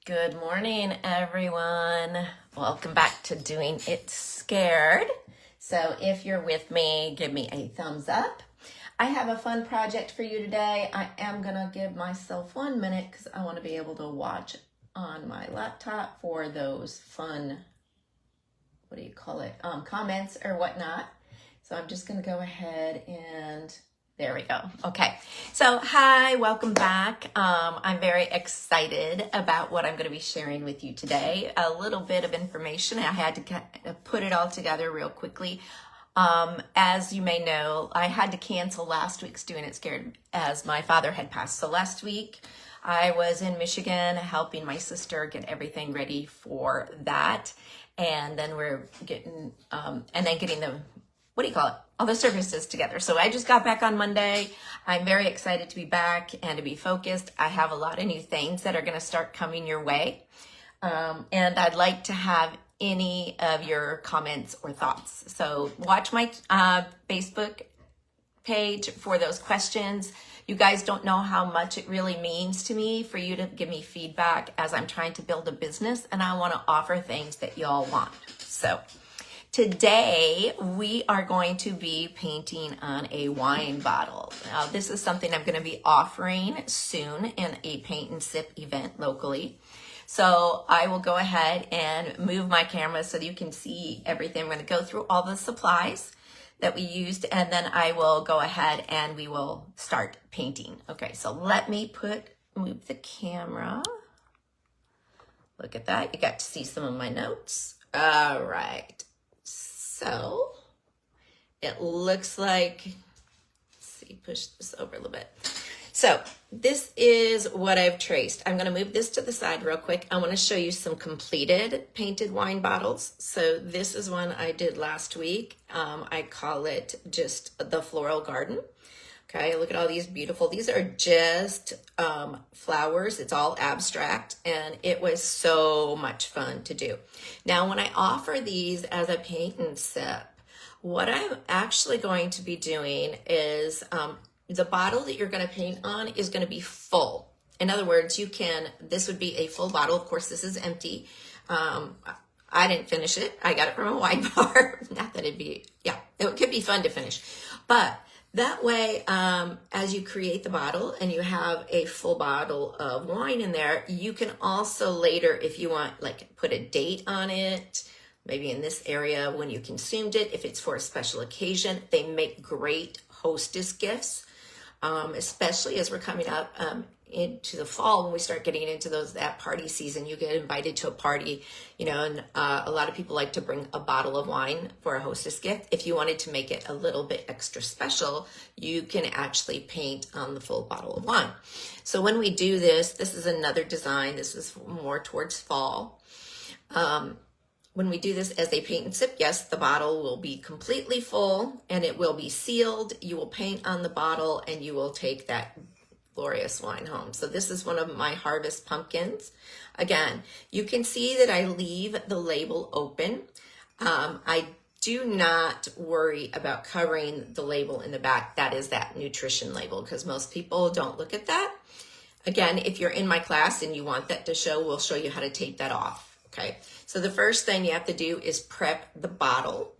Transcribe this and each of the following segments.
Good morning, everyone. Welcome back to Doing It Scared. So if you're with me, give me a thumbs up. I have a fun project for you today. I am gonna give myself 1 minute because I want to be able to watch on my laptop for those fun, comments or whatnot. So I'm just gonna go ahead and there we go. Okay. So hi, welcome back. I'm very excited about what I'm going to be sharing with you today. A little bit of information. I had to put it all together real quickly. As you may know, I had to cancel last week's Doing It Scared as my father had passed. So last week I was in Michigan helping my sister get everything ready for that. And then we're getting, getting the, all the services together. So I just got back on Monday. I'm very excited to be back and to be focused. I have a lot of new things that are going to start coming your way. And I'd like to have any of your comments or thoughts. So watch my Facebook page for those questions. You guys don't know how much it really means to me for you to give me feedback as I'm trying to build a business and I want to offer things that y'all want. So today, we are going to be painting on a wine bottle. Now, this is something I'm going to be offering soon in a paint and sip event locally. So I will go ahead and move my camera so that you can see everything. I'm going to go through all the supplies that we used, and then I will go ahead and we will start painting. Okay, so let me move the camera. Look at that. You got to see some of my notes. All right. So it looks like, let's see, push this over a little bit. So this is what I've traced. I'm going to move this to the side real quick. I want to show you some completed painted wine bottles. So this is one I did last week. I call it just the Floral Garden. Okay, look at all these beautiful, these are just flowers. It's all abstract and it was so much fun to do. Now, when I offer these as a paint and sip, what I'm actually going to be doing is the bottle that you're going to paint on is going to be full. In other words, this would be a full bottle. Of course, this is empty. I didn't finish it. I got it from a wine bar. Not that it could be fun to finish, but that way, as you create the bottle and you have a full bottle of wine in there, you can also later, if you want, put a date on it, maybe in this area when you consumed it, if it's for a special occasion. They make great hostess gifts, especially as we're coming up into the fall when we start getting into that party season. You get invited to a party, and a lot of people like to bring a bottle of wine for a hostess gift. If you wanted to make it a little bit extra special, you can actually paint on the full bottle of wine. So when we do this is another design. This is more towards fall. When we do this as a paint and sip, yes, the bottle will be completely full and it will be sealed. You will paint on the bottle and you will take that glorious wine home. So this is one of my harvest pumpkins. Again, you can see that I leave the label open. I do not worry about covering the label in the back. That is that nutrition label because most people don't look at that. Again, if you're in my class and you want that to show, we'll show you how to take that off. Okay. So the first thing you have to do is prep the bottle.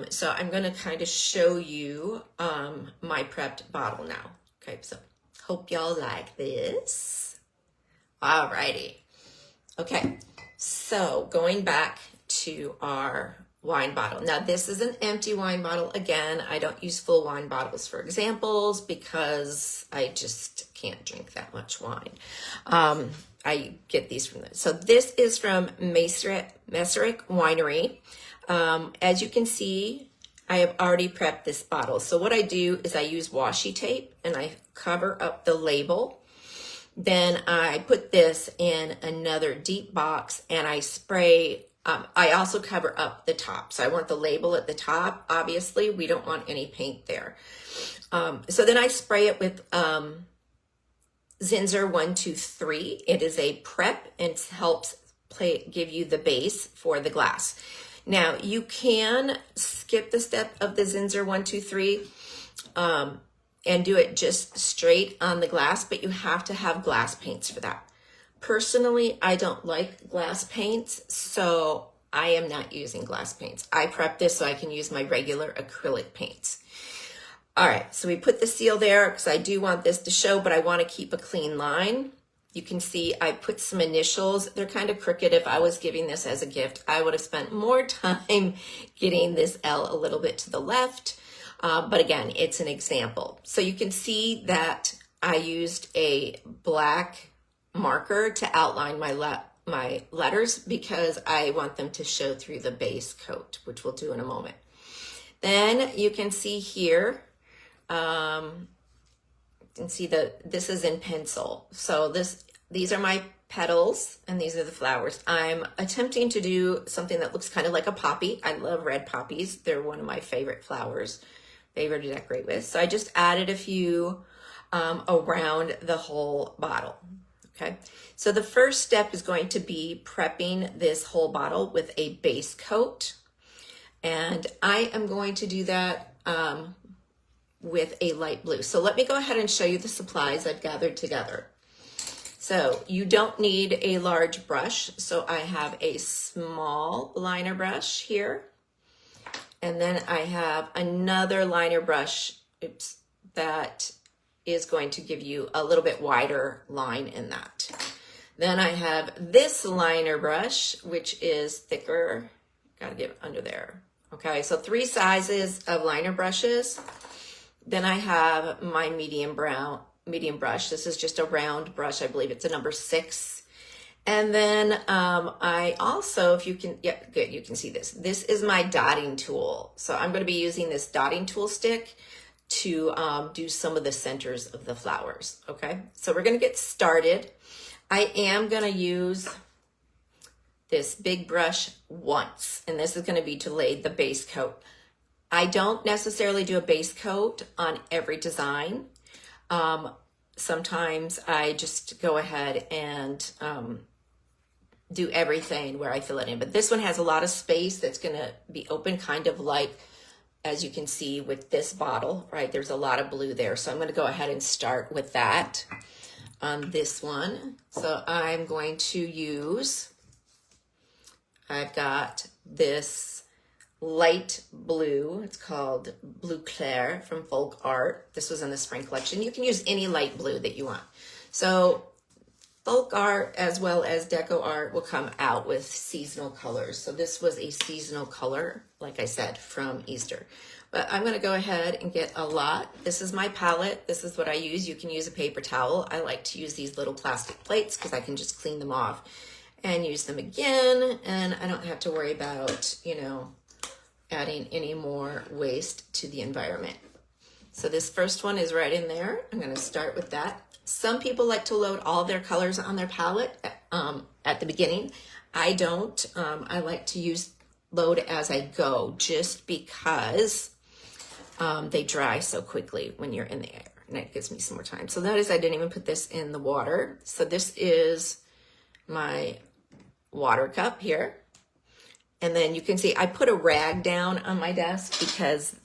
So I'm going to kind of show you my prepped bottle now. Okay. So hope y'all like this. Alrighty. Okay, so going back to our wine bottle. Now this is an empty wine bottle. Again, I don't use full wine bottles for examples because I just can't drink that much wine. I get these from this. So this is from Mesrick Winery. As you can see, I have already prepped this bottle. So what I do is I use washi tape and I cover up the label. Then I put this in another deep box and I spray. I also cover up the top. So I want the label at the top. Obviously, we don't want any paint there. So then I spray it with Zinsser 123. It is a prep and it helps give you the base for the glass. Now, you can skip the step of the Zinsser 123 and do it just straight on the glass, but you have to have glass paints for that. Personally, I don't like glass paints, so I am not using glass paints. I prep this so I can use my regular acrylic paints. All right, so we put the seal there because I do want this to show, but I want to keep a clean line. You can see I put some initials. They're kind of crooked. If I was giving this as a gift, I would have spent more time getting this L a little bit to the left. But again, it's an example. So you can see that I used a black marker to outline my letters because I want them to show through the base coat, which we'll do in a moment. Then you can see here, you can see that this is in pencil. So these are my petals and these are the flowers. I'm attempting to do something that looks kind of like a poppy. I love red poppies. They're one of my favorite flowers, favorite to decorate with. So I just added a few around the whole bottle. Okay, so the first step is going to be prepping this whole bottle with a base coat. And I am going to do that with a light blue. So let me go ahead and show you the supplies I've gathered together. So you don't need a large brush. So I have a small liner brush here. And then I have another liner brush, that is going to give you a little bit wider line in that. Then I have this liner brush, which is thicker. Gotta get under there. Okay, so 3 sizes of liner brushes. Then I have my medium brush. This is just a round brush. I believe it's a number 6. And then I also, if you can, yeah, good, you can see this. This is my dotting tool. So I'm going to be using this dotting tool stick to do some of the centers of the flowers. Okay, so we're going to get started. I am going to use this big brush once, and this is going to be to lay the base coat. I don't necessarily do a base coat on every design. Sometimes I just go ahead and do everything where I fill it in. But this one has a lot of space that's going to be open, kind of like, as you can see with this bottle, right? There's a lot of blue there. So I'm going to go ahead and start with that on this one. So I'm going to use, I've got this light blue. It's called Blue Claire from Folk Art. This was in the spring collection. You can use any light blue that you want. So Folk Art as well as Deco Art will come out with seasonal colors. So this was a seasonal color, like I said, from Easter. But I'm going to go ahead and get a lot. This is my palette. This is what I use. You can use a paper towel. I like to use these little plastic plates because I can just clean them off and use them again. And I don't have to worry about, adding any more waste to the environment. So this first one is right in there. I'm going to start with that. Some people like to load all their colors on their palette at the beginning. I don't. I like to load as I go just because they dry so quickly when you're in the air, and it gives me some more time. So notice I didn't even put this in the water. So this is my water cup here. And then you can see I put a rag down on my desk because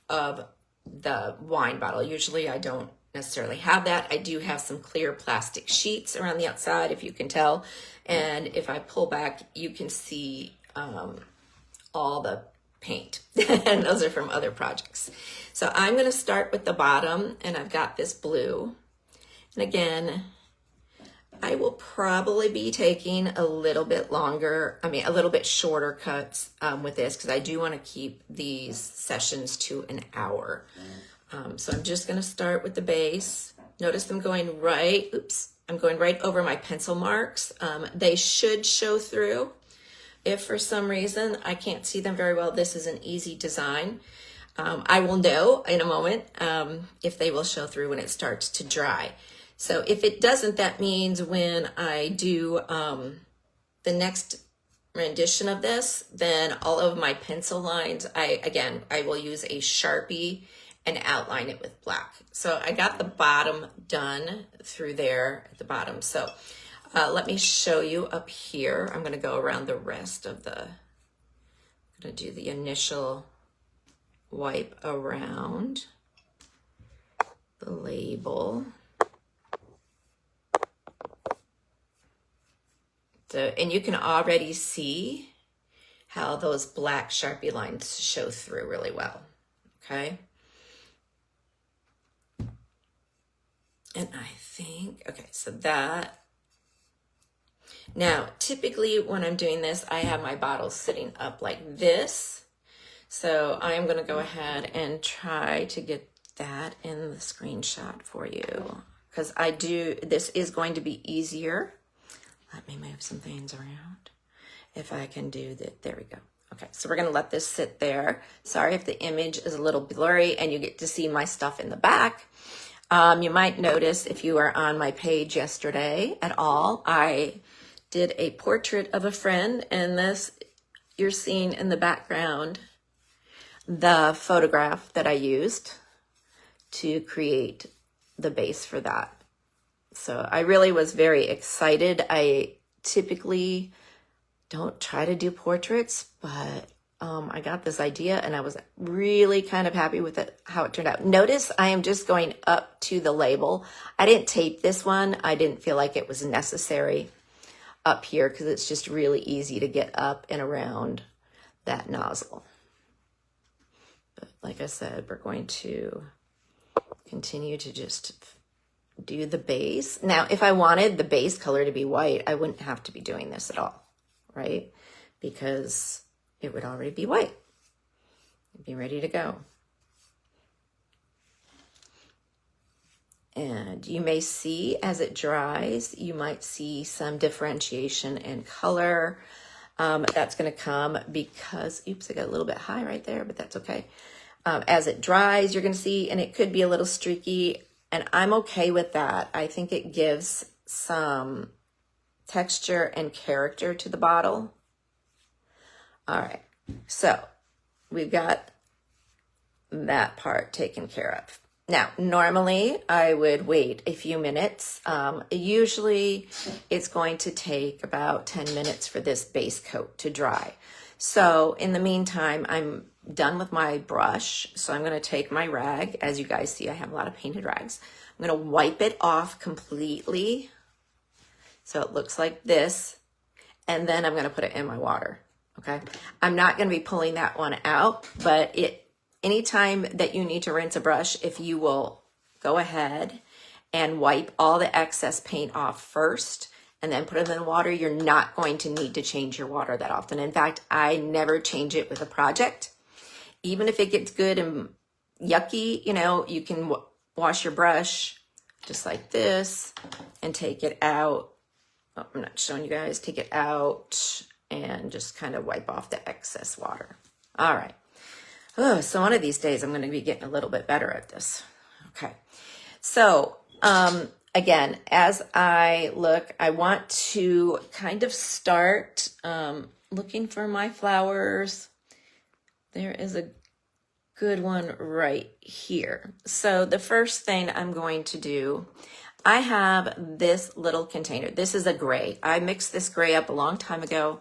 of the wine bottle. Usually I don't necessarily have that. I do have some clear plastic sheets around the outside, if you can tell. And if I pull back, you can see all the paint. And those are from other projects. So I'm going to start with the bottom, and I've got this blue. And again, I will probably be taking a little bit shorter cuts with this because I do want to keep these sessions to an hour. So I'm just going to start with the base. Notice I'm going right over my pencil marks. They should show through. If for some reason I can't see them very well, this is an easy design. I will know in a moment if they will show through when it starts to dry. So if it doesn't, that means when I do the next rendition of this, then all of my pencil lines, I will use a Sharpie and outline it with black. So I got the bottom done through there at the bottom. So let me show you up here. I'm going to go around the rest of I'm going to do the initial wipe around the label. So, and you can already see how those black Sharpie lines show through really well, okay? And I think, okay, so that. Now, typically when I'm doing this, I have my bottles sitting up like this. So I'm gonna go ahead and try to get that in the screenshot for you, because this is going to be easier. Let me move some things around. If I can do that, there we go. Okay, so we're gonna let this sit there. Sorry if the image is a little blurry and you get to see my stuff in the back. You might notice if you were on my page yesterday at all, I did a portrait of a friend, and this, you're seeing in the background the photograph that I used to create the base for that. So I really was very excited. I typically don't try to do portraits, but I got this idea and I was really kind of happy with it, how it turned out. Notice I am just going up to the label. I didn't tape this one. I didn't feel like it was necessary up here because it's just really easy to get up and around that nozzle. But like I said, we're going to continue to just do the base. Now, if I wanted the base color to be white, I wouldn't have to be doing this at all, right? Because it would already be white. It'd be ready to go. And you may see as it dries, you might see some differentiation in color. That's going to come because, oops, I got a little bit high right there, but that's okay. As it dries, you're going to see, and it could be a little streaky, and I'm okay with that. I think it gives some texture and character to the bottle. All right, so we've got that part taken care of. Now, normally I would wait a few minutes. Usually it's going to take about 10 minutes for this base coat to dry. So in the meantime, I'm done with my brush. So I'm going to take my rag. As you guys see, I have a lot of painted rags. I'm going to wipe it off completely so it looks like this. And then I'm going to put it in my water. Okay. I'm not going to be pulling that one out, but anytime that you need to rinse a brush, if you will go ahead and wipe all the excess paint off first and then put it in the water, you're not going to need to change your water that often. In fact, I never change it with a project. Even if it gets good and yucky, you can wash your brush just like this and take it out. Oh, I'm not showing you guys. Take it out and just kind of wipe off the excess water. All right. Oh, so one of these days I'm going to be getting a little bit better at this. Okay. So, again, as I look, I want to kind of start looking for my flowers. There is a good one right here. So the first thing I'm going to do, I have this little container. This is a gray. I mixed this gray up a long time ago,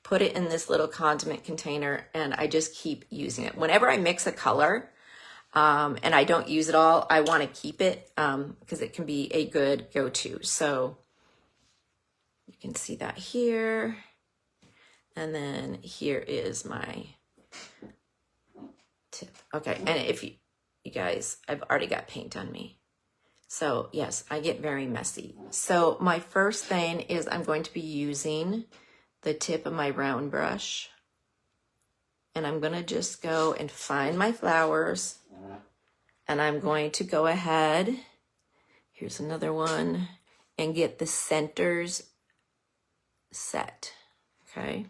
put it in this little condiment container, and I just keep using it. Whenever I mix a color and I don't use it all, I want to keep it because it can be a good go-to. So you can see that here. And then here is my tip. Okay, and if you guys, I've already got paint on me. So yes, I get very messy. So my first thing is I'm going to be using the tip of my round brush, and I'm going to just go and find my flowers, and I'm going to go ahead, here's another one, and get the centers set. Okay,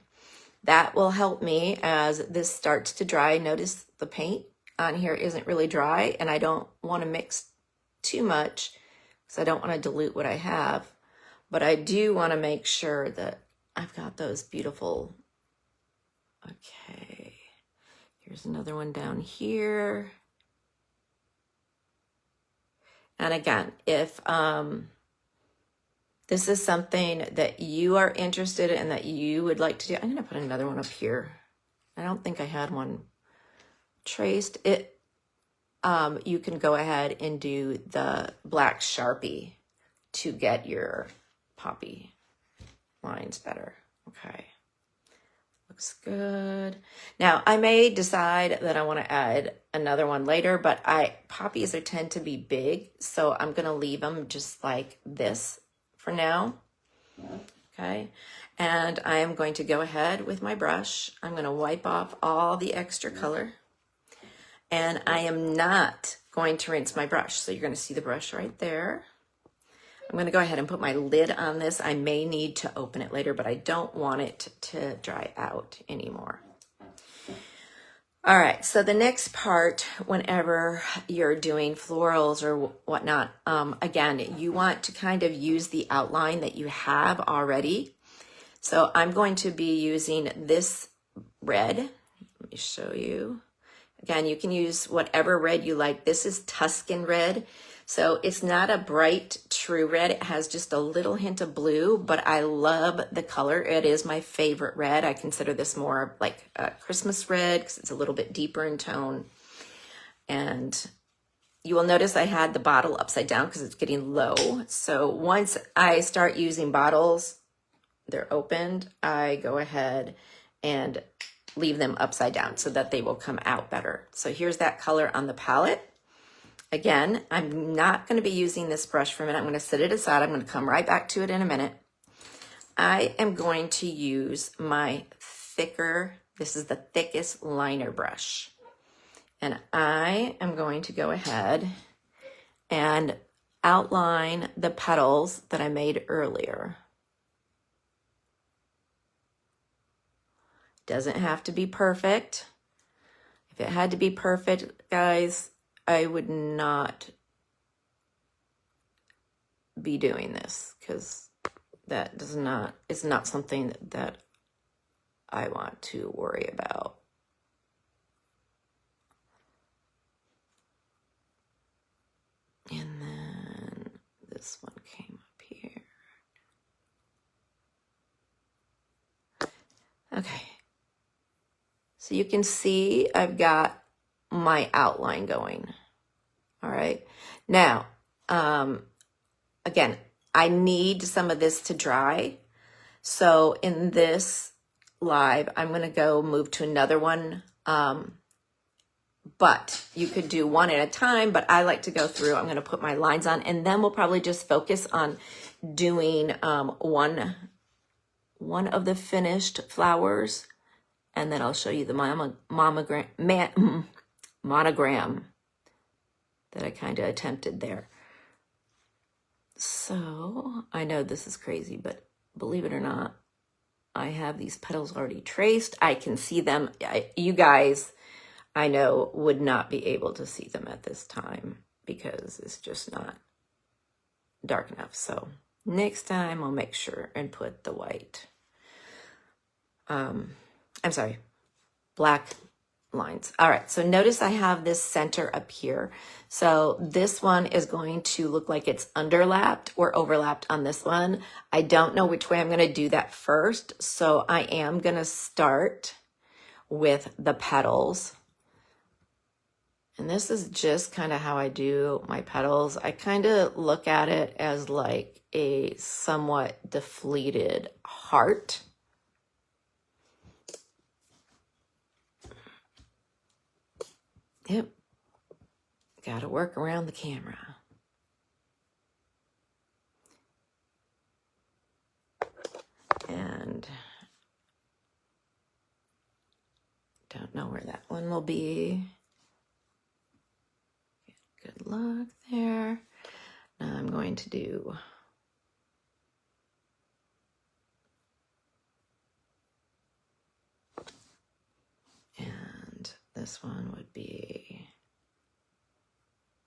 that will help me as this starts to dry. Notice the paint on here isn't really dry, and I don't want to mix too much because I don't want to dilute what I have, but I do want to make sure that I've got those beautiful. Okay, here's another one down here. And again, if this is something that you are interested in, that you would like to do, I'm going to put another one up here. I don't think I had one traced. You can go ahead and do the black Sharpie to get your poppy. lines better. Okay. Looks good. Now, I may decide that I want to add another one later, but poppies tend to be big, so I'm going to leave them just like this for now. Okay. And I am going to go ahead with my brush. I'm going to wipe off all the extra color. And I am not going to rinse my brush. So you're going to see the brush right there. I'm going to go ahead and put my lid on this. I may need to open it later, but I don't want it to dry out anymore. All right, so the next part, whenever you're doing florals or whatnot, again, you want to kind of use the outline that you have already. So I'm going to be using this red. Let me show you. Again, you can use whatever red you like. This is Tuscan red. So it's not a bright, true red. It has just a little hint of blue, but I love the color. It is my favorite red. I consider this more like a Christmas red because it's a little bit deeper in tone. And you will notice I had the bottle upside down because it's getting low. So once I start using bottles, they're opened, I go ahead and leave them upside down so that they will come out better. So here's that color on the palette. Again, I'm not going to be using this brush for a minute. I'm going to set it aside. I'm going to come right back to it in a minute. I am going to use my thicker, this is the thickest liner brush. And I am going to go ahead and outline the petals that I made earlier. Doesn't have to be perfect. If it had to be perfect, guys, I would not be doing this because that is not something that I want to worry about. And then this one came up here. Okay. So you can see I've got my outline going. All right. Now, again, I need some of this to dry. So in this live, I'm going to go move to another one. But you could do one at a time, but I like to go through. I'm going to put my lines on, and then we'll probably just focus on doing one of the finished flowers. And then I'll show you the monogram that I kind of attempted there. So I know this is crazy, but believe it or not, I have these petals already traced. I can see them. You guys, I know, would not be able to see them at this time because it's just not dark enough. So next time I'll make sure and put the white. I'm sorry, black lines. All right, so notice I have this center up here. So this one is going to look like it's underlapped or overlapped on this one. I don't know which way I'm going to do that first. So I am going to start with the petals. And this is just kind of how I do my petals. I kind of look at it as like a somewhat deflated heart. Yep, got to work around the camera. And don't know where that one will be. Good luck there. Now I'm going to do this one would be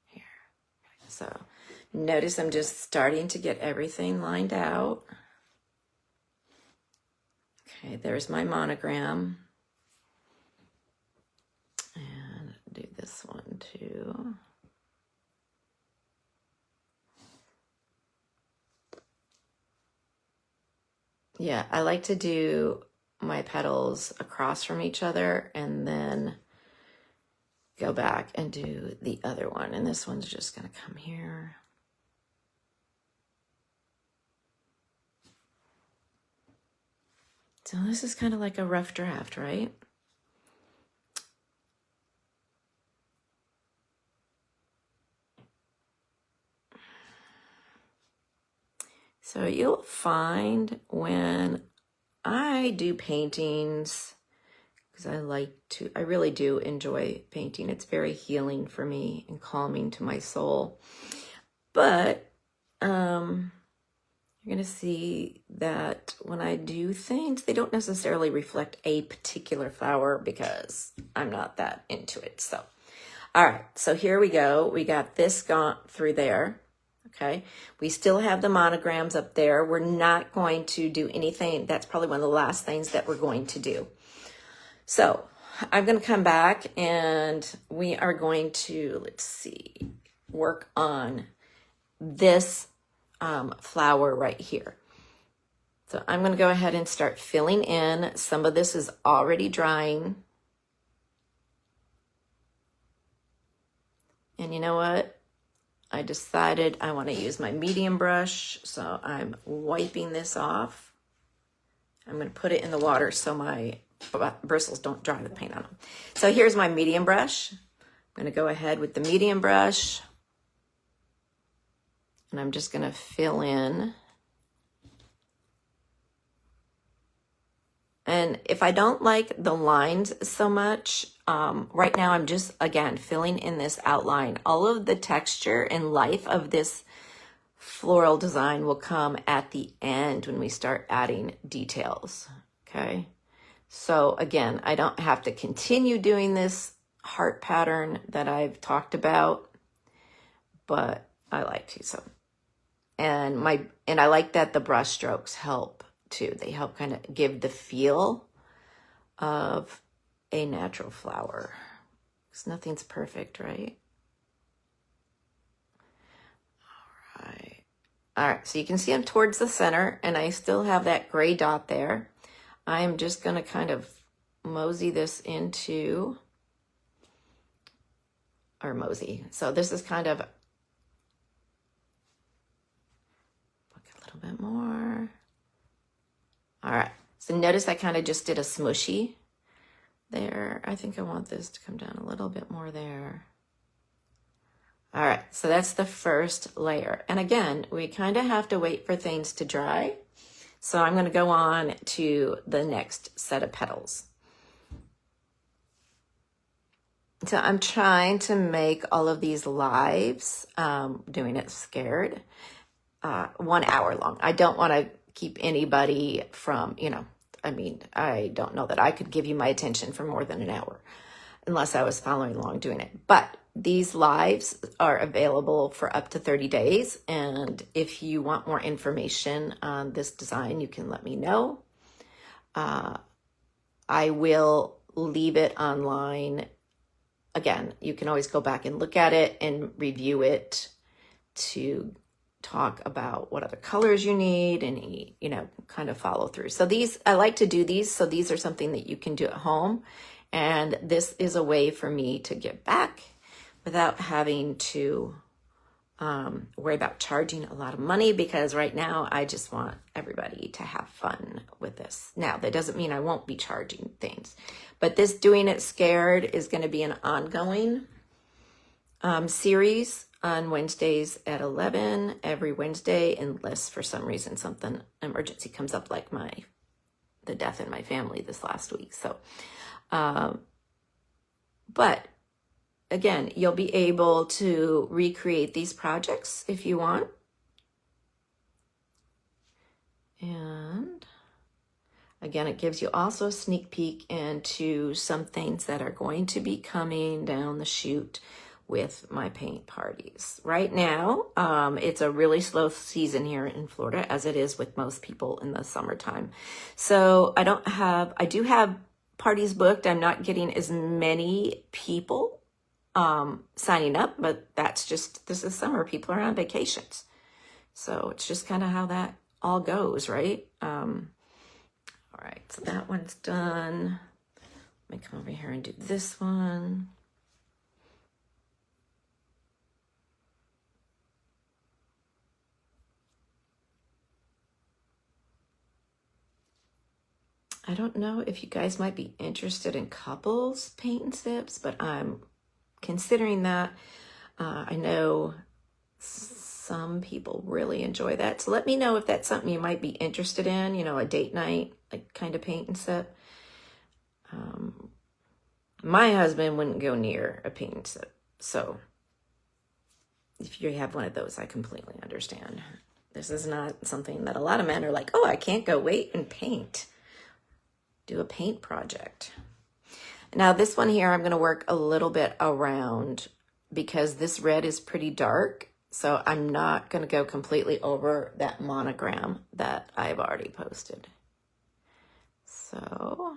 here. So notice I'm just starting to get everything lined out. Okay, there's my monogram. And do this one too. Yeah, I like to do my petals across from each other and then go back and do the other one. And this one's just going to come here. So this is kind of like a rough draft, right? So you'll find when I do paintings, because I really do enjoy painting. It's very healing for me and calming to my soul. But you're going to see that when I do things, they don't necessarily reflect a particular flower because I'm not that into it. So, all right, so here we go. We got this gone through there. Okay, we still have the monograms up there. We're not going to do anything. That's probably one of the last things that we're going to do. So I'm going to come back and we are going to, let's see, work on this flower right here. So I'm going to go ahead and start filling in. Some of this is already drying. And you know what? I decided I want to use my medium brush, so I'm wiping this off. I'm going to put it in the water so my bristles don't dry with paint on them. So here's my medium brush. I'm going to go ahead with the medium brush, and I'm just going to fill in. And if I don't like the lines so much, right now I'm just, again, filling in this outline. All of the texture and life of this floral design will come at the end when we start adding details, okay? So again, I don't have to continue doing this heart pattern that I've talked about, but I like to, so. And I like that the brush strokes help too. They help kind of give the feel of a natural flower. Because nothing's perfect, right? All right, so you can see I'm towards the center and I still have that gray dot there. I'm just gonna kind of mosey this into, or mosey. So this is kind of, look a little bit more. All right, so notice I kind of just did a smushy there. I think I want this to come down a little bit more there. All right, so that's the first layer. And again, we kind of have to wait for things to dry. So I'm going to go on to the next set of petals. So I'm trying to make all of these lives, doing it scared, 1 hour long. I don't want to keep anybody from, I don't know that I could give you my attention for more than an hour unless I was following along doing it. But these lives are available for up to 30 days. And if you want more information on this design, you can let me know. I will leave it online. Again, you can always go back and look at it and review it to talk about what other colors you need and, kind of follow through. So these, I like to do these. So these are something that you can do at home. And this is a way for me to give back without having to worry about charging a lot of money, because right now I just want everybody to have fun with this. Now, that doesn't mean I won't be charging things, but this Doing It Scared is going to be an ongoing series on Wednesdays at 11 every Wednesday, unless for some reason something emergency comes up, like the death in my family this last week. So, but again, you'll be able to recreate these projects if you want. And again, it gives you also a sneak peek into some things that are going to be coming down the chute with my paint parties. Right now, it's a really slow season here in Florida, as it is with most people in the summertime. So I do have parties booked. I'm not getting as many people signing up, but this is summer. People are on vacations. So it's just kind of how that all goes, right? All right, so that one's done. Let me come over here and do this one. I don't know if you guys might be interested in couples paint and sips, but I'm considering that. I know some people really enjoy that. So let me know if that's something you might be interested in, you know, a date night, like kind of paint and sip. My husband wouldn't go near a paint and sip. So if you have one of those, I completely understand. This is not something that a lot of men are like, oh, I can't go wait and paint. Do a paint project. Now this one here, I'm going to work a little bit around because this red is pretty dark. So I'm not going to go completely over that monogram that I've already posted. So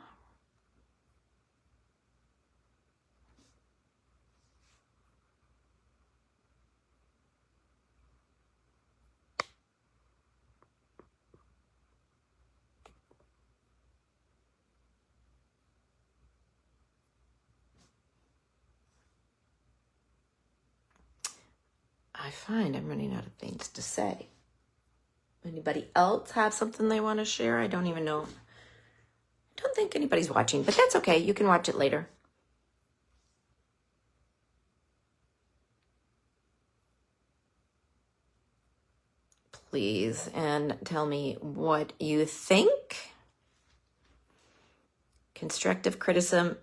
I find I'm running out of things to say. Anybody else have something they want to share? I don't even know. I don't think anybody's watching, but that's okay. You can watch it later. Please, and tell me what you think. Constructive criticism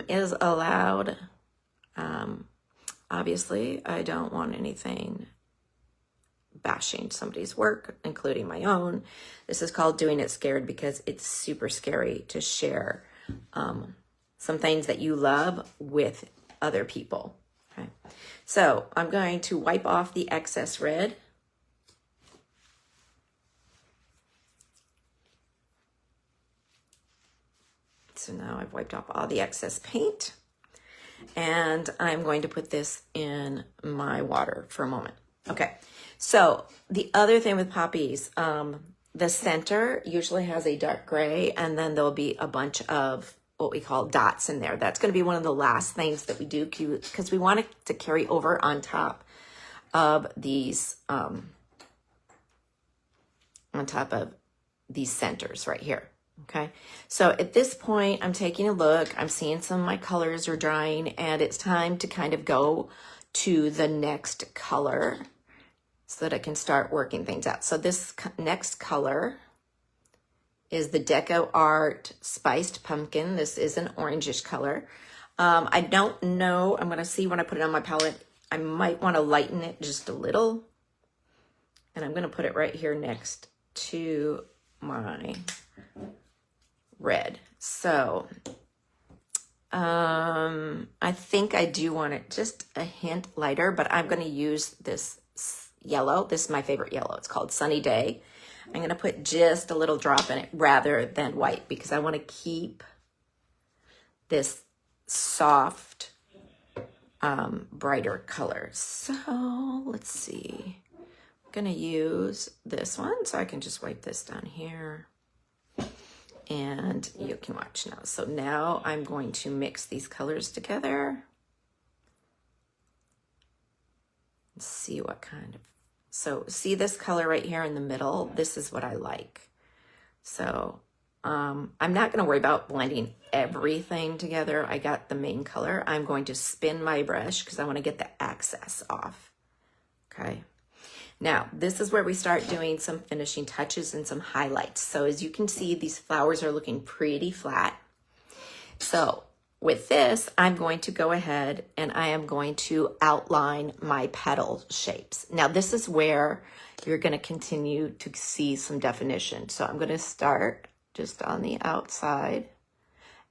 is allowed. Obviously, I don't want anything bashing somebody's work, including my own. This is called Doing It Scared because it's super scary to share some things that you love with other people. Okay, so I'm going to wipe off the excess red. So now I've wiped off all the excess paint. And I'm going to put this in my water for a moment. Okay, so the other thing with poppies, the center usually has a dark gray, and then there'll be a bunch of what we call dots in there. That's going to be one of the last things that we do because we want it to carry over on top of these, centers right here. Okay, so at this point, I'm taking a look, I'm seeing some of my colors are drying, and it's time to kind of go to the next color so that I can start working things out. So this next color is the Deco Art Spiced Pumpkin. This is an orangish color. I don't know, I'm gonna see when I put it on my palette, I might wanna lighten it just a little. And I'm gonna put it right here next to my red. So I think I do want it just a hint lighter, but I'm going to use this yellow. This is my favorite yellow. It's called Sunny Day. I'm going to put just a little drop in it rather than white because I want to keep this soft, brighter color. So let's see. I'm going to use this one so I can just wipe this down here. And you can watch now. So now I'm going to mix these colors together. Let's see what kind of, so see this color right here in the middle? This is what I like. So I'm not gonna worry about blending everything together. I got the main color. I'm going to spin my brush because I wanna get the excess off, okay? Now, this is where we start doing some finishing touches and some highlights. So as you can see, these flowers are looking pretty flat. So with this, I'm going to go ahead and I am going to outline my petal shapes. Now, this is where you're going to continue to see some definition. So I'm going to start just on the outside,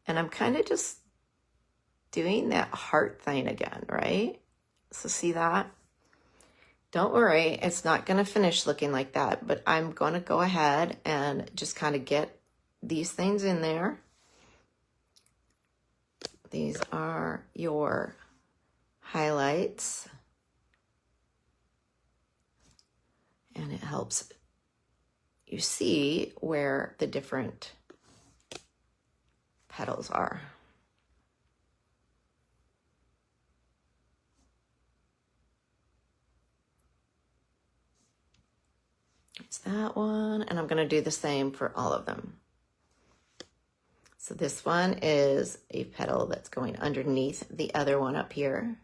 and I'm kind of just doing that heart thing again, right? So see that? Don't worry, it's not going to finish looking like that, but I'm going to go ahead and just kind of get these things in there. These are your highlights. And it helps you see where the different petals are. It's that one, and I'm going to do the same for all of them. So this one is a petal that's going underneath the other one up here.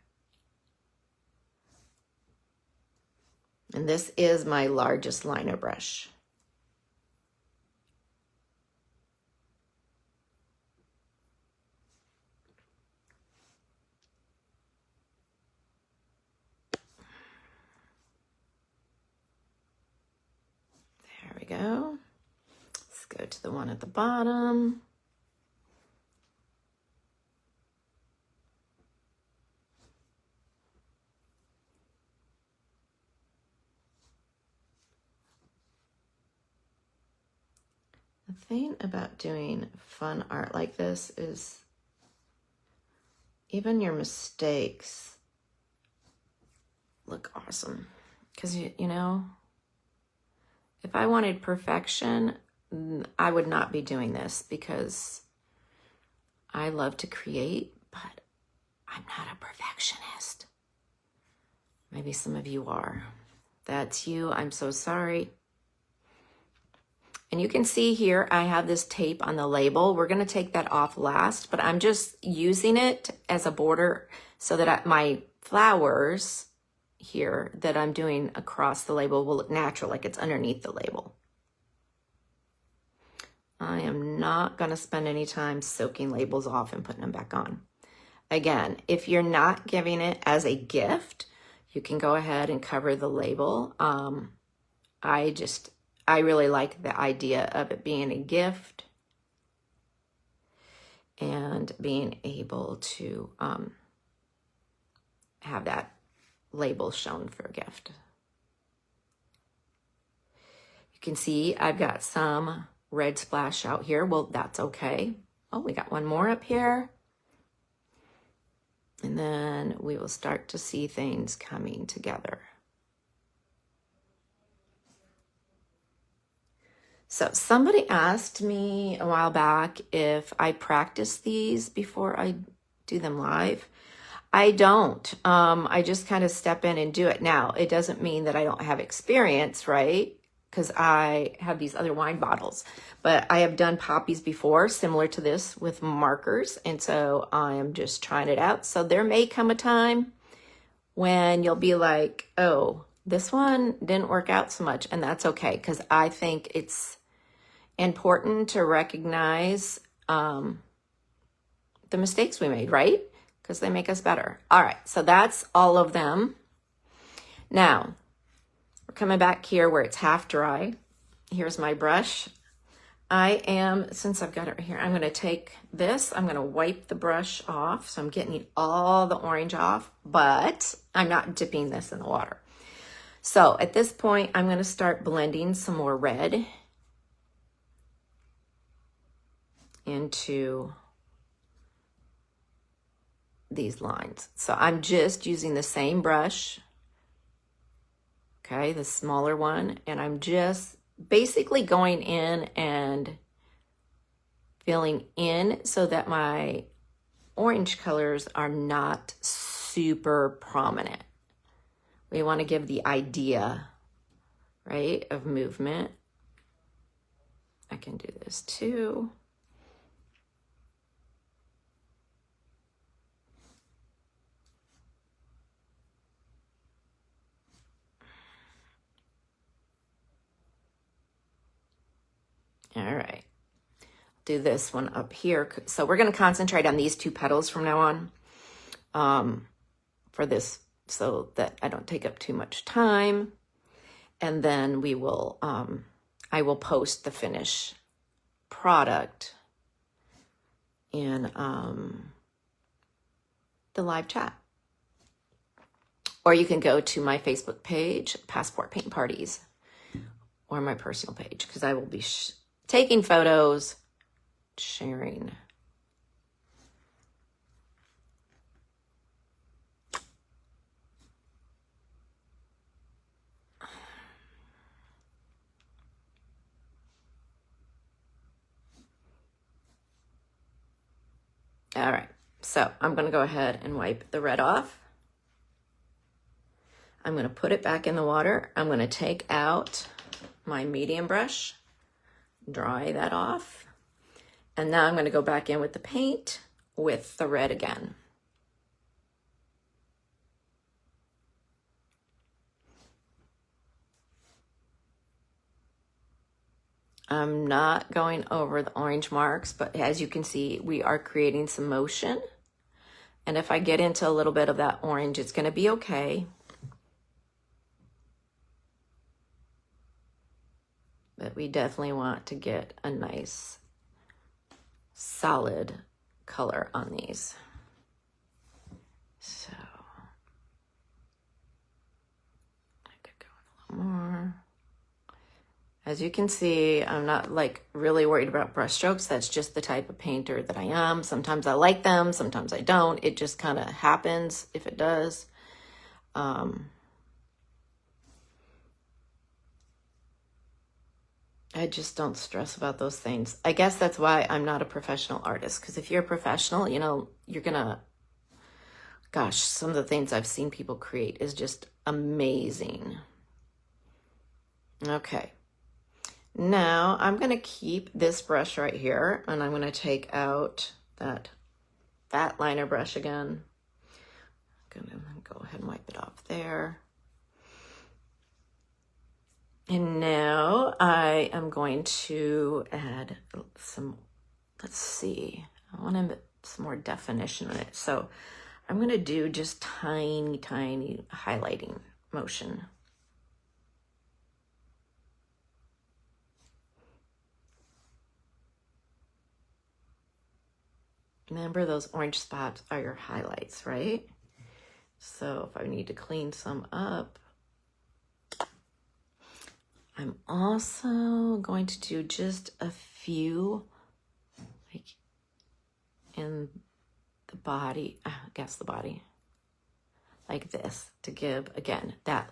And this is my largest liner brush. There we go. Let's go to the one at the bottom. The thing about doing fun art like this is even your mistakes look awesome. Because, you know, if I wanted perfection, I would not be doing this because I love to create, but I'm not a perfectionist. Maybe some of you are. That's you. I'm so sorry. And you can see here, I have this tape on the label. We're going to take that off last, but I'm just using it as a border so that my flowers here that I'm doing across the label will look natural, like it's underneath the label. I am not going to spend any time soaking labels off and putting them back on. Again, if you're not giving it as a gift, you can go ahead and cover the label. I really like the idea of it being a gift and being able to have that label shown for a gift. You can see I've got some red splash out here. Well, that's okay. Oh, we got one more up here. And then we will start to see things coming together. So somebody asked me a while back if I practice these before I do them live. I don't. I just kind of step in and do it. Now, it doesn't mean that I don't have experience, right? Because I have these other wine bottles. But I have done poppies before, similar to this, with markers. And so I am just trying it out. So there may come a time when you'll be like, oh, this one didn't work out so much. And that's okay, because I think it's important to recognize the mistakes we made, right? Because they make us better. All right, so that's all of them. Now, we're coming back here where it's half dry. Here's my brush. Since I've got it right here, I'm gonna take this, I'm gonna wipe the brush off. So I'm getting all the orange off, but I'm not dipping this in the water. So at this point, I'm gonna start blending some more red into these lines. So I'm just using the same brush, okay, the smaller one, and I'm just basically going in and filling in so that my orange colors are not super prominent. We want to give the idea, right, of movement. I can do this too. All right, do this one up here. So we're going to concentrate on these two petals from now on for this, so that I don't take up too much time. And then we will, I will post the finished product in the live chat. Or you can go to my Facebook page, Passport Paint Parties, or my personal page, because I will be taking photos, sharing. All right, so I'm gonna go ahead and wipe the red off. I'm gonna put it back in the water. I'm gonna take out my medium brush, dry that off. And now I'm going to go back in with the paint with the red again. I'm not going over the orange marks, but as you can see, we are creating some motion. And if I get into a little bit of that orange, it's going to be okay. But we definitely want to get a nice solid color on these. So I could go a little more. As you can see, I'm not like really worried about brush strokes. That's just the type of painter that I am. Sometimes I like them, sometimes I don't. It just kind of happens if it does. I just don't stress about those things. I guess that's why I'm not a professional artist, because if you're a professional, you know, you're gonna, gosh, some of the things I've seen people create is just amazing. Okay. Now I'm going to keep this brush right here, and I'm going to take out that fat liner brush again. I'm going to go ahead and wipe it off there. And now I am going to add some, let's see, I want some more definition in it. So I'm going to do just tiny, tiny highlighting motion. Remember, those orange spots are your highlights, right? So if I need to clean some up, I'm also going to do just a few, like in the body, I guess the body, like this, to give, again, that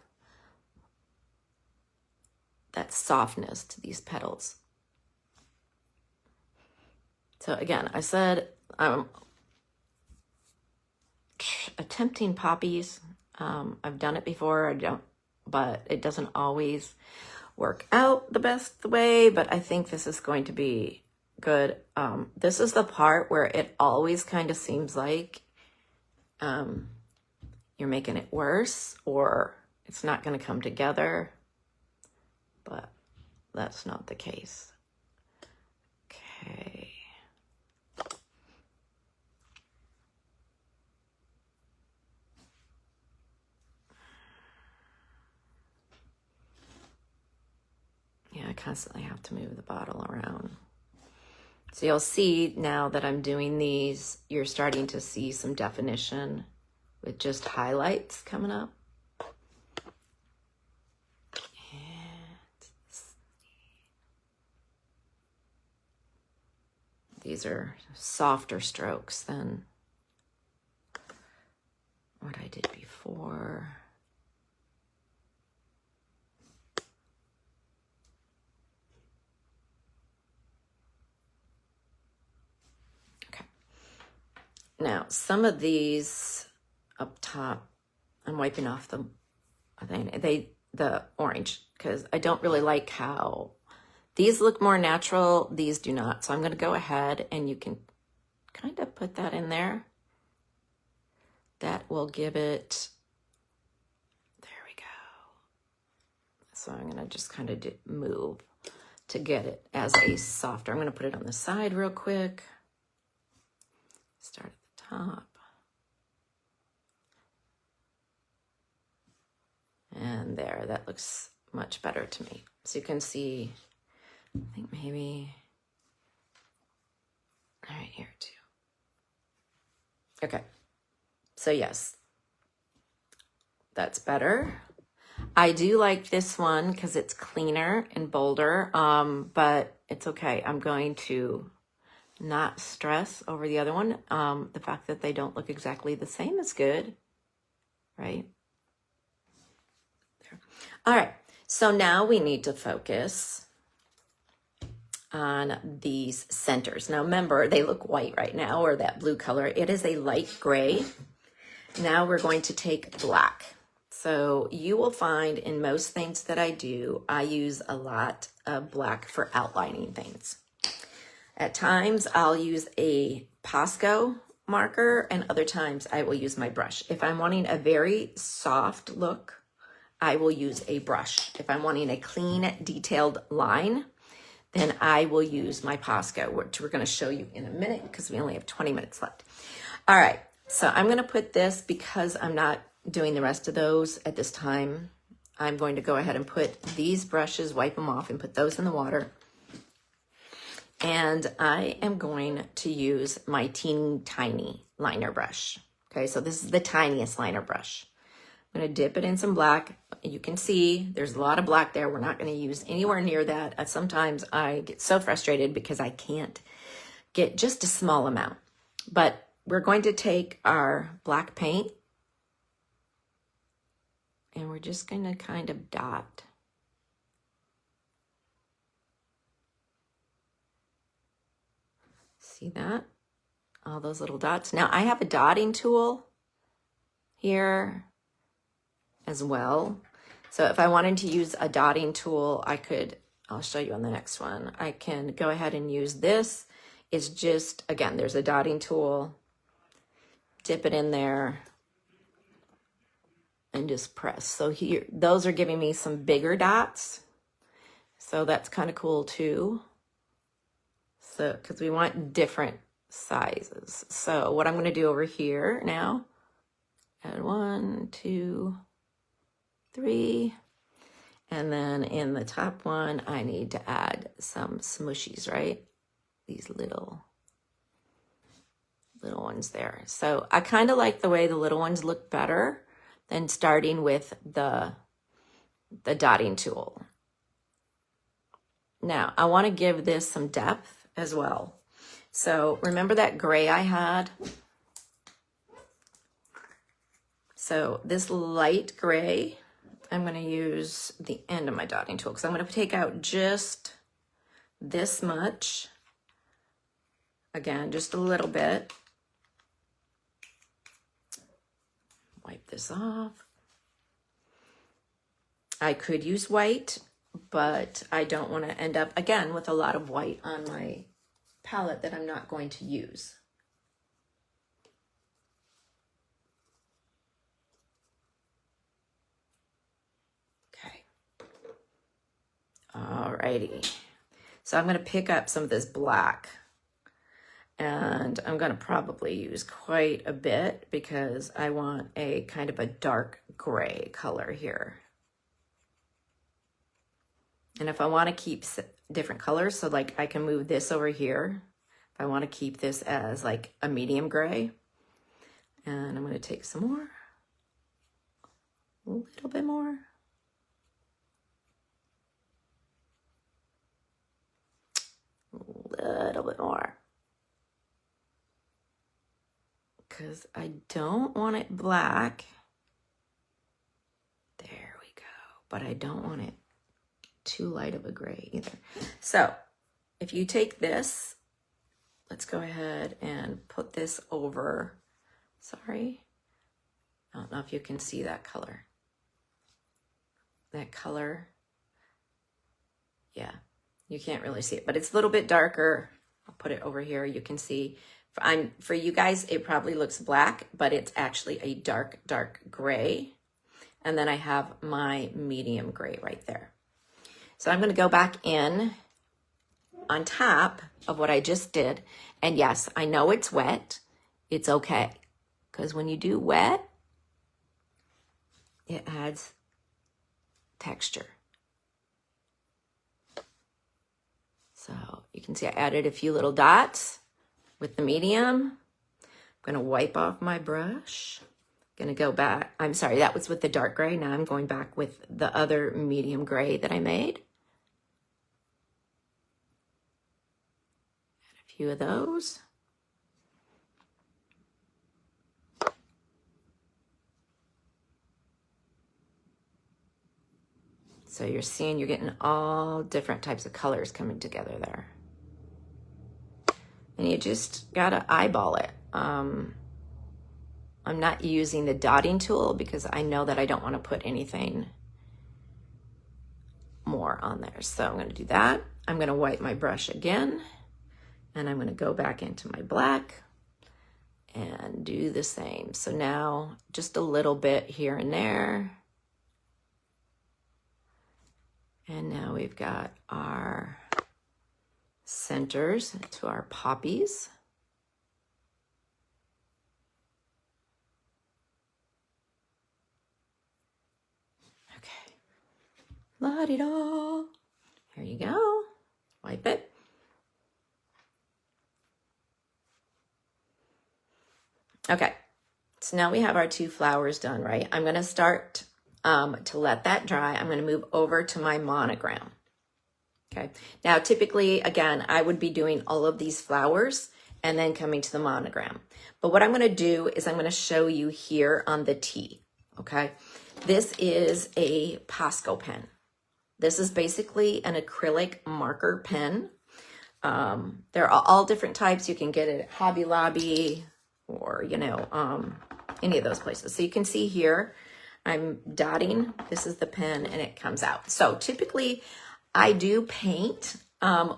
softness to these petals. So again, I said I'm attempting poppies. I've done it before, but it doesn't always work out the best way, but I think this is going to be good. This is the part where it always kind of seems like you're making it worse or it's not going to come together, but that's not the case. Okay. Yeah, I constantly have to move the bottle around. So you'll see now that I'm doing these, you're starting to see some definition with just highlights coming up. And these are softer strokes than what I did before. Now, some of these up top, I'm wiping off the orange, because I don't really like how these look more natural. These do not. So I'm going to go ahead and you can kind of put that in there. That will give it, there we go. So I'm going to just kind of move to get it as a softer. I'm going to put it on the side real quick. Start at the top. And there, that looks much better to me. So you can see, I think maybe right here too. Okay, so yes, that's better. I do like this one because it's cleaner and bolder, but it's okay. I'm going to not stress over the other one. The fact that they don't look exactly the same is good, right? There. All right, so now we need to focus on these centers. Now remember, they look white right now, or that blue color. It is a light gray. Now we're going to take black. So you will find in most things that I do, I use a lot of black for outlining things. At times I'll use a Posco marker and other times I will use my brush. If I'm wanting a very soft look, I will use a brush. If I'm wanting a clean, detailed line, then I will use my Posco, which we're going to show you in a minute because we only have 20 minutes left. All right, so I'm going to put this, because I'm not doing the rest of those at this time, I'm going to go ahead and put these brushes, wipe them off and put those in the water. And I am going to use my teeny tiny liner brush. Okay, so this is the tiniest liner brush. I'm going to dip it in some black. You can see there's a lot of black there. We're not going to use anywhere near that. Sometimes I get so frustrated because I can't get just a small amount. But we're going to take our black paint and we're just going to kind of dot. See that? All those little dots. Now I have a dotting tool here as well. So if I wanted to use a dotting tool, I'll show you on the next one. I can go ahead and use this. It's just, again, there's a dotting tool. Dip it in there and just press. So here, those are giving me some bigger dots. So that's kind of cool too. So, because we want different sizes. So what I'm going to do over here now, add 1, 2, 3. And then in the top one, I need to add some smooshies, right? These little ones there. So I kind of like the way the little ones look better than starting with the dotting tool. Now, I want to give this some depth as well. So remember that gray I had? So this light gray, I'm going to use the end of my dotting tool because I'm going to take out just this much. Again, just a little bit. Wipe this off. I could use white, but I don't want to end up, again, with a lot of white on my palette that I'm not going to use. Okay. Alrighty. So I'm going to pick up some of this black. And I'm going to probably use quite a bit because I want a kind of a dark gray color here. And if I want to keep different colors, so like I can move this over here. If I want to keep this as like a medium gray. And I'm going to take some more. A little bit more. A little bit more. Because I don't want it black. There we go. But I don't want it too light of a gray either. So if you take this, let's go ahead and put this over. Sorry. I don't know if you can see that color. That color. Yeah, you can't really see it, but it's a little bit darker. I'll put it over here. You can see. For you guys, it probably looks black, but it's actually a dark, dark gray. And then I have my medium gray right there. So I'm going to go back in on top of what I just did. And yes, I know it's wet. It's okay. Because when you do wet, it adds texture. So you can see I added a few little dots with the medium. I'm going to wipe off my brush. Going to go back. I'm sorry, that was with the dark gray. Now I'm going back with the other medium gray that I made. Add a few of those. So you're seeing, you're getting all different types of colors coming together there. And you just gotta eyeball it. I'm not using the dotting tool because I know that I don't want to put anything more on there. So I'm going to do that. I'm going to wipe my brush again. And I'm going to go back into my black and do the same. So now just a little bit here and there. And now we've got our centers to our poppies. Okay. La-di-da. Here you go. Wipe it. Okay. So now we have our 2 flowers done, right? I'm going to start to let that dry. I'm going to move over to my monogram. Okay. Now, typically, again, I would be doing all of these flowers and then coming to the monogram. But what I'm going to do is I'm going to show you here on the T. Okay. This is a Posco pen. This is basically an acrylic marker pen. There are all different types. You can get it at Hobby Lobby or, you know, any of those places. So you can see here, I'm dotting. This is the pen and it comes out. So typically I do paint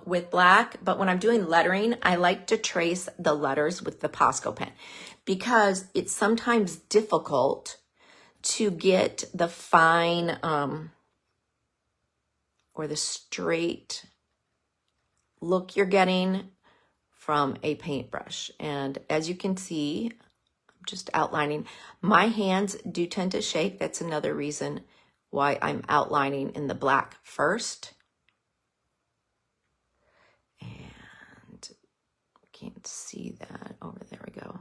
with black, but when I'm doing lettering, I like to trace the letters with the Posco pen because it's sometimes difficult to get the fine or the straight look you're getting from a paintbrush. And as you can see, I'm just outlining. My hands do tend to shake. That's another reason why I'm outlining in the black first. And can't see that. Over there we go.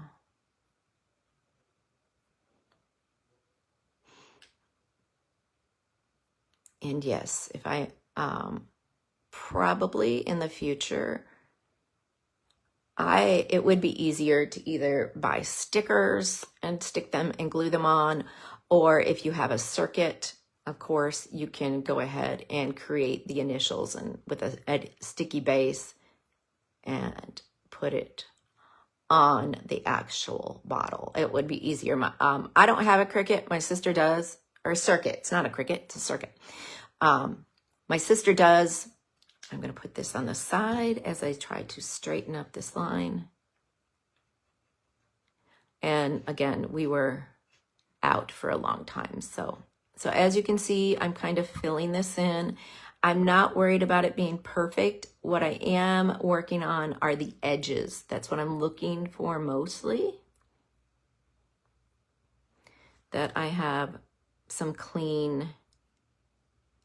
And yes, if I probably in the future, it would be easier to either buy stickers and stick them and glue them on, or if you have a circuit, of course, you can go ahead and create the initials and with a sticky base and put it on the actual bottle. It would be easier. I don't have a Cricut. My sister does, or a circuit. It's not a Cricut, it's a circuit. My sister does. I'm going to put this on the side as I try to straighten up this line. And again, we were out for a long time. So as you can see, I'm kind of filling this in. I'm not worried about it being perfect. What I am working on are the edges. That's what I'm looking for mostly. That I have some clean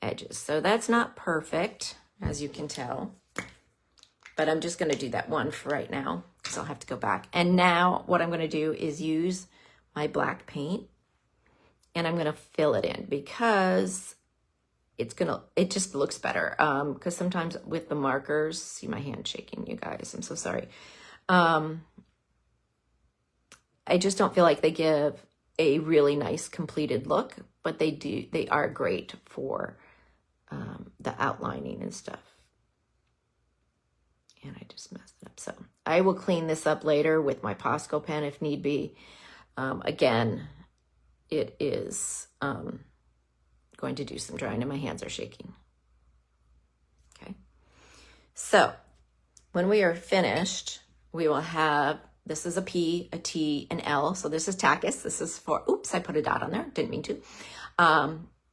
edges. So that's not perfect, as you can tell, but I'm just going to do that one for right now because I'll have to go back. And now what I'm going to do is use my black paint and I'm going to fill it in because it just looks better. Because sometimes with the markers, see my hand shaking, you guys, I'm so sorry. I just don't feel like they give a really nice completed look, but they are great for the outlining and stuff. And I just messed it up. So I will clean this up later with my Posco pen if need be. Again, it is going to do some drying and my hands are shaking. Okay. So when we are finished, we will have, this is a P, a T, an L. So this is Takis. This is for, oops, I put a dot on there. Didn't mean to.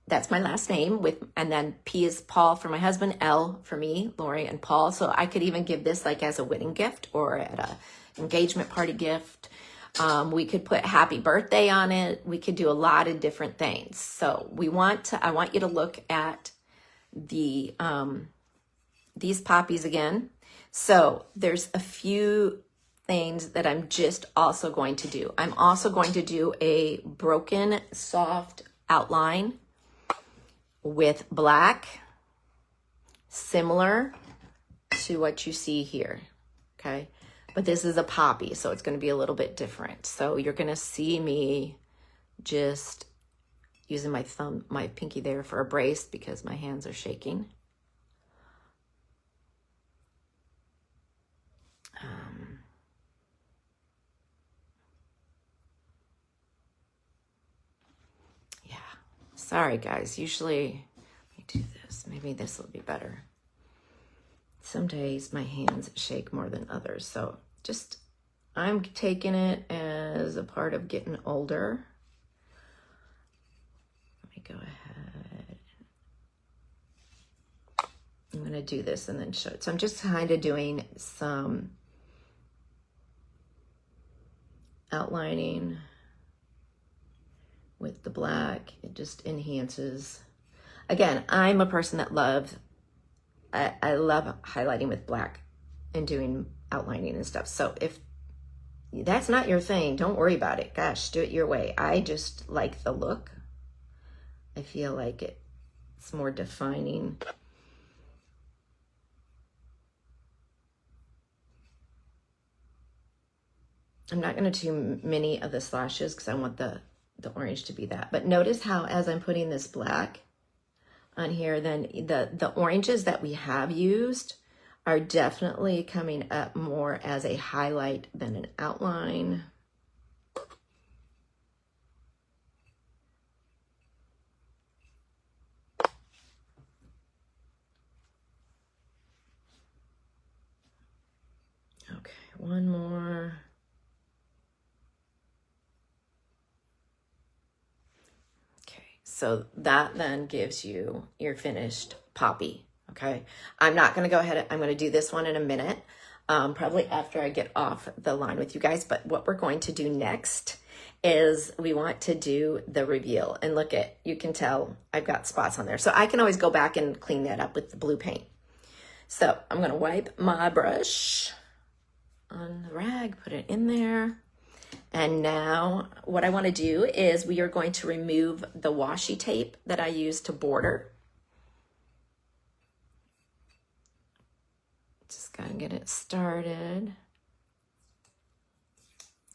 That's my last name and then P is Paul for my husband, L for me, Lori and Paul. So I could even give this like as a wedding gift or at a engagement party gift. We could put happy birthday on it. We could do a lot of different things. So I want you to look at the, these poppies again. So there's a few things that I'm just also going to do. I'm also going to do a broken soft outline with black, similar to what you see here, okay? But this is a poppy, so it's going to be a little bit different. So you're going to see me just using my pinky there for a brace because my hands are shaking. Yeah, sorry guys, usually let me do this. Maybe this will be better. some days my hands shake more than others. So just, I'm taking it as a part of getting older. Let me go ahead. I'm going to do this and then show it. So I'm just kind of doing some outlining with the black. It just enhances. Again, I'm a person that loves, I love highlighting with black and doing outlining and stuff. So if that's not your thing, don't worry about it. Gosh, do it your way. I just like the look. I feel like it's more defining. I'm not going to do many of the slashes because I want the orange to be that. But notice how as I'm putting this black on here, then the oranges that we have used are definitely coming up more as a highlight than an outline. Okay, one more. So that then gives you your finished poppy, okay? I'm not gonna go ahead, I'm gonna do this one in a minute, probably after I get off the line with you guys, but what we're going to do next is we want to do the reveal. And look at, you can tell I've got spots on there. So I can always go back and clean that up with the blue paint. So I'm gonna wipe my brush on the rag, put it in there. And now what I want to do is we are going to remove the washi tape that I used to border. Just gotta get it started.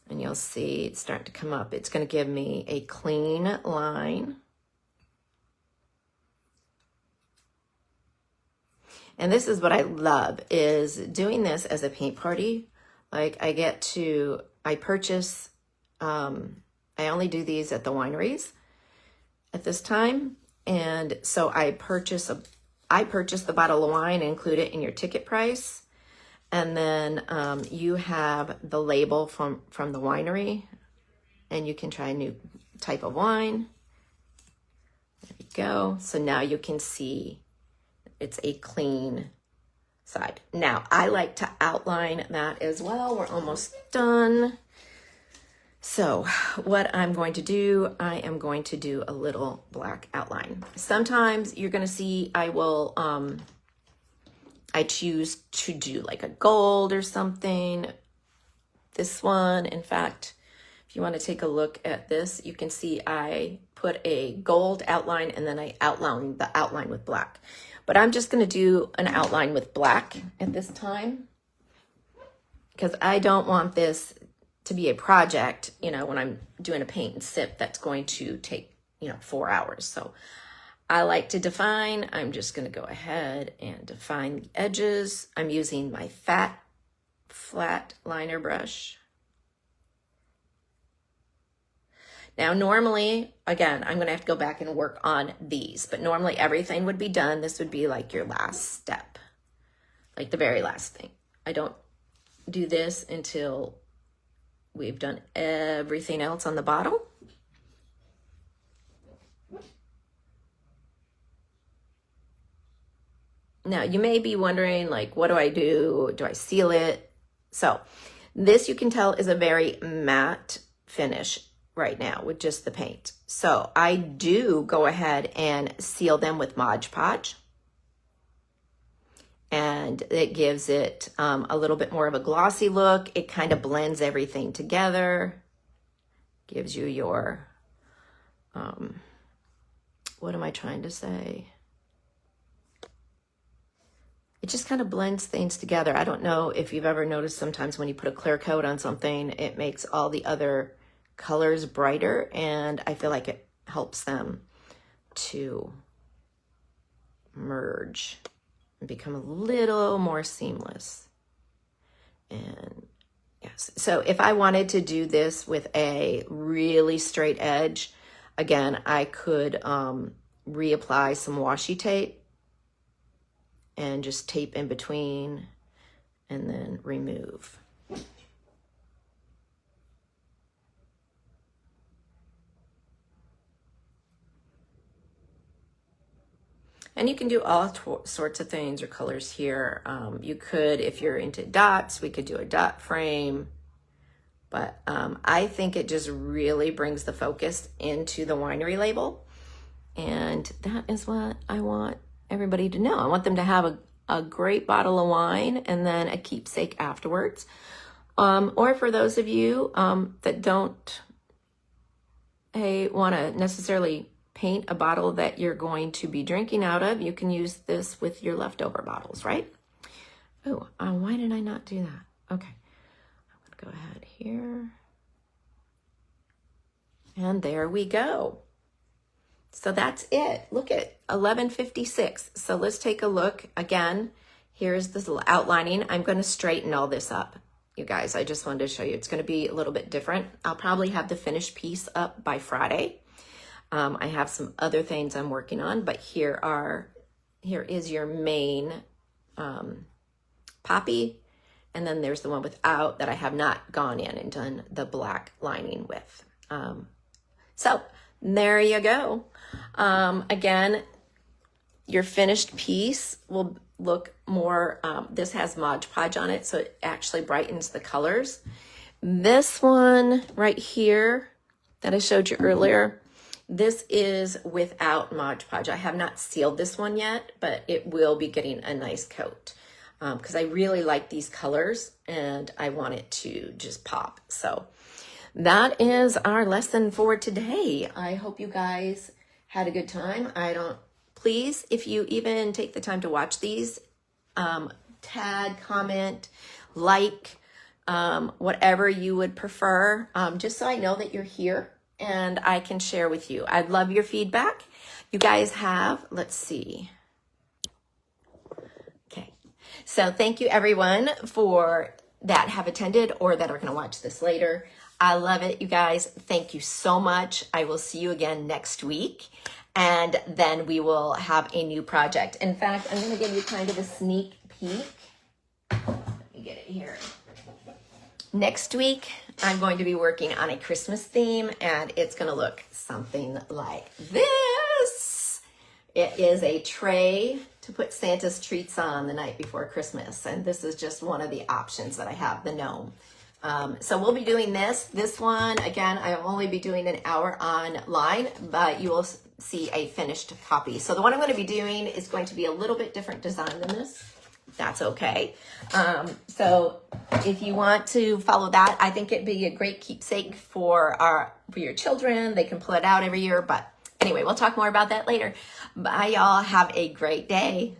And you'll see it's starting to come up. It's going to give me a clean line. And this is what I love, is doing this as a paint party. Like I purchase, I only do these at the wineries at this time. And so I purchase the bottle of wine and include it in your ticket price. And then you have the label from the winery, and you can try a new type of wine. There you go. So now you can see it's a clean side. Now, I like to outline that as well. We're almost done. So what I'm going to do, I am going to do a little black outline. Sometimes you're going to see I will, I choose to do like a gold or something. This one, in fact, if you want to take a look at this, you can see I put a gold outline and then I outline the outline with black. But I'm just going to do an outline with black at this time because I don't want this to be a project, you know, when I'm doing a paint and sip that's going to take, 4 hours. So I like to define. I'm just going to go ahead and define the edges. I'm using my flat liner brush. Now, normally, again, I'm going to have to go back and work on these, but normally everything would be done. This would be like your last step, like the very last thing. I don't do this until we've done everything else on the bottle. Now, you may be wondering, like, what do I do? Do I seal it? So this, you can tell, is a very matte finish right now with just the paint. So I do go ahead and seal them with Mod Podge. And it gives it a little bit more of a glossy look. It kind of blends everything together. Gives you your, what am I trying to say? It just kind of blends things together. I don't know if you've ever noticed sometimes when you put a clear coat on something, it makes all the other colors brighter, and I feel like it helps them to merge and become a little more seamless. And yes, so if I wanted to do this with a really straight edge, again, I could reapply some washi tape and just tape in between and then remove. And you can do all sorts of things or colors here. You could, if you're into dots, we could do a dot frame. But I think it just really brings the focus into the winery label. And that is what I want everybody to know. I want them to have a great bottle of wine and then a keepsake afterwards. Or for those of you that don't want to necessarily paint a bottle that you're going to be drinking out of, you can use this with your leftover bottles, right? Oh, why did I not do that? Okay, I'm gonna go ahead here. And there we go. So that's it. Look at 11:56. So let's take a look again. Here's this little outlining. I'm going to straighten all this up, you guys. I just wanted to show you. It's going to be a little bit different. I'll probably have the finished piece up by Friday. I have some other things I'm working on, but here is your main poppy, and then there's the one without that I have not gone in and done the black lining with. So there you go. Again, your finished piece will look more, this has Mod Podge on it, so it actually brightens the colors. This one right here that I showed you earlier, this is without Mod Podge. I have not sealed this one yet, but it will be getting a nice coat because I really like these colors and I want it to just pop. So that is our lesson for today. I hope you guys had a good time. Please, if you even take the time to watch these, tag, comment, like, whatever you would prefer, just so I know that you're here and I can share with you. I'd love your feedback. You guys have, let's see. Okay. So thank you everyone for that have attended or that are going to watch this later. I love it, you guys. Thank you so much. I will see you again next week. And then we will have a new project. In fact, I'm going to give you kind of a sneak peek. Let me get it here. Next week, I'm going to be working on a Christmas theme, and it's going to look something like this. It is a tray to put Santa's treats on the night before Christmas. And this is just one of the options that I have, the gnome. So we'll be doing this one. Again, I'll only be doing an hour online, but you will see a finished copy. So the one I'm going to be doing is going to be a little bit different design than this. That's okay. So if you want to follow that, I think it'd be a great keepsake for your children. They can pull it out every year. But anyway, we'll talk more about that later. Bye, y'all. Have a great day.